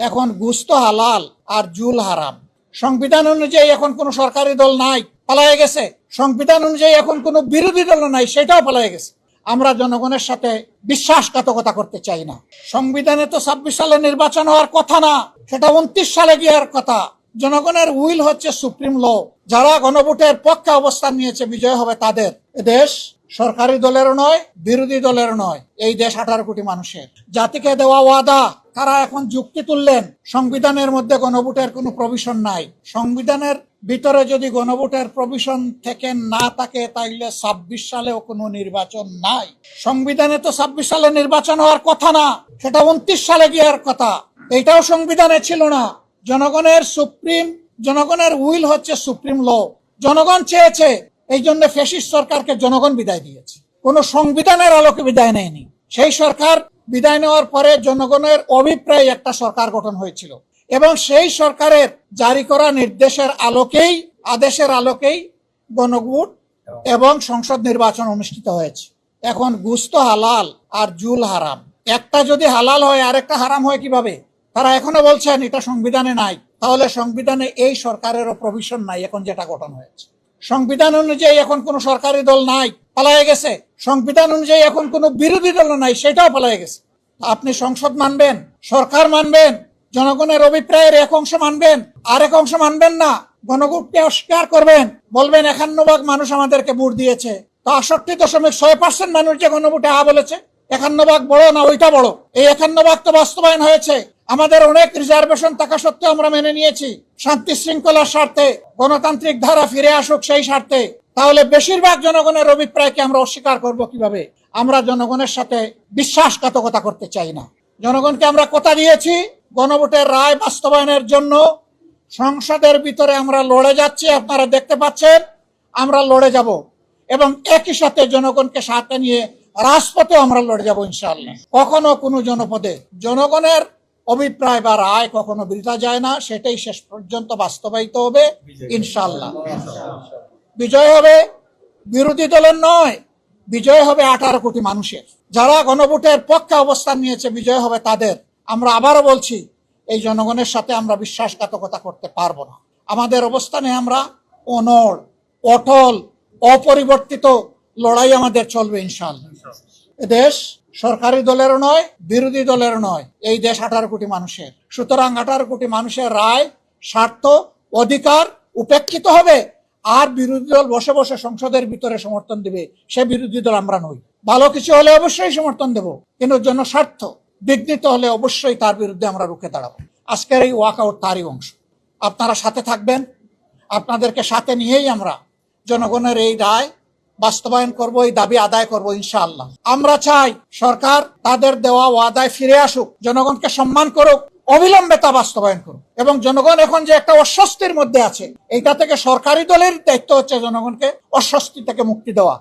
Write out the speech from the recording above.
এখন গুস্ত হালাল আর জুল হারাম। সংবিধান অনুযায়ী এখন কোন সরকারি দল নাই, পালায়ে গেছে। সংবিধান অনুযায়ী এখন কোন বিরোধী দল নাই, সেটাও পালায়ে গেছে। আমরা জনগণের সাথে বিশ্বাসঘাতকতা করতে চাই না। সংবিধানে তো 26 সালে নির্বাচন হওয়ার কথা না, সেটা 29 সালে গিয়ার কথা। জনগণের উইল হচ্ছে সুপ্রিম ল। যারা গণভোটের পক্ষে অবস্থান নিয়েছে বিজয় হবে তাদের। দেশ সরকারি দলেরও নয়, বিরোধী দলেরও নয়, এই দেশ 18 কোটি মানুষের। জাতিকে দেওয়া ওয়াদা তারা এখন যুক্তি তুললেন সংবিধানের মধ্যে গণভোটের কোনো প্রভিশন নাই। সংবিধানের ভিতরে যদি গণভোটের প্রভিশন থেকে না থাকে তাইলে 26 সালেও কোনো নির্বাচন নাই। সংবিধানে তো 26 সালে নির্বাচন হওয়ার কথা না, সেটা 29 সালে গিয়ার কথা। এটাও সংবিধানে ছিল না। জনগণের উইল হচ্ছে সুপ্রিম ল। জনগণ চেয়েছে, এই জন্য ফ্যাসিস্ট সরকারকে জনগণ বিদায় দিয়েছে, কোন সংবিধানের আলোকে বিদায় নেয়নি। সেই সরকার বিদায় নেওয়ার পরে জনগণের অভিপ্রায় একটা সরকার গঠন হয়েছিল এবং সেই সরকারের জারি করা নির্দেশের আলোকেই, আদেশের আলোকেই গণভোট এবং সংসদ নির্বাচন অনুষ্ঠিত হয়েছে। এখন গুস্ত হালাল আর জুল হারাম। একটা যদি হালাল হয় আরেকটা হারাম হয় কিভাবে? তারা এখনো বলছেন এটা সংবিধানে নাই। তাহলে সংবিধানে এই সরকারেরও প্রভিশন নাই এখন যেটা গঠন হয়েছে। সংবিধান অনুযায়ী এখন কোন সরকারি দল নাই, পালায়ে গেছে। সংবিধান অনুযায়ী এখন কোন বিরোধী দল নাই, সেটাও পালায়ে গেছে। আপনি সংসদ মানবেন, সরকার মানবেন, জনগণের অভিপ্রায়ের এক অংশ মানবেন, আর এক অংশ মানবেন না। গণভোটকে অস্বীকার করবেন, বলবেন 51% মানুষ আমাদেরকে ভোট দিয়েছে। তো 68.6% মানুষ যে গণভোটে বলেছে, 51% বড় না ওইটা বড়? এই 51% তো বাস্তবায়ন হয়েছে। আমাদের অনেক রিজার্ভেশন থাকা সত্ত্বেও আমরা মেনে নিয়েছি, শান্তি শৃঙ্খলার স্বার্থে, গণতান্ত্রিক ধারা ফিরে আসুক সেই স্বার্থে। তাহলে বেশিরভাগ জনগণের অভিপ্রায়কে আমরা অস্বীকার করব কিভাবে? আমরা জনগণের সাথে বিশ্বাসঘাতকতা করতে চাই না। জনগণকে আমরা কথা দিয়েছি, গণভোটের রায় বাস্তবায়নের জন্য সংসদের ভিতরে আমরা লড়ে যাচ্ছি। আপনারা দেখতে পাচ্ছেন আমরা লড়ে যাব এবং একই সাথে জনগণকে সাথে নিয়ে রাজপথে আমরা লড়ে যাব ইনশাআল্লাহ। কখনো কোনো জনপদে জনগণের অভিপ্রায় বা রায় কখনো বৃথা যায় না, সেটাই শেষ পর্যন্ত বাস্তবায়িত হবে ইনশাআল্লাহ। বিজয় হবে বিরোধী দলের নয়, বিজয় হবে 18 কোটি মানুষের। যারা গণভোটের পক্ষে অবস্থান নিয়েছে বিজয় হবে তাদের। আমরা আবারও বলছি, এই জনগণের সাথে আমরা বিশ্বাসঘাতকতা করতে পারবো না। আমাদের অবস্থানে আমরা অনড়, অটল, অপরিবর্তিত লড়াই আমাদের চলবে ইনশাআল্লাহ। দেশ সরকারি দলেরও নয়, বিরোধী দলেরও নয়, এই দেশ 18 কোটি মানুষের। সুতরাং 18 কোটি মানুষের রায়, স্বার্থ, অধিকার উপেক্ষিত হবে আর বিরোধী দল বসে বসে সংসদের ভিতরে সমর্থন দিবে, সে বিরোধী দল আমরা নই। ভালো কিছু হলে অবশ্যই সমর্থন দেব, কিন্তু জনস্বার্থ বিঘ্নিত হলে অবশ্যই তার বিরুদ্ধে আমরা রুখে দাঁড়াবো। আজকের এই ওয়াকআউট তারই অংশ। আপনারা সাথে থাকবেন, আপনাদেরকে সাথে নিয়েই আমরা জনগণের এই রায় বাস্তবায়ন করব, এই দাবি আদায় করব ইনশাআল্লাহ। আমরা চাই সরকার তাদের দেওয়া ওয়াদায় ফিরে আসুক, জনগণকে সম্মান করুক, অবিলম্বে তা বাস্তবায়ন করুক। এবং জনগণ এখন যে একটা অস্বস্তির মধ্যে আছে, এইটা থেকে সরকারি দলের দায়িত্ব হচ্ছে জনগণকে অস্বস্তি থেকে মুক্তি দেওয়া।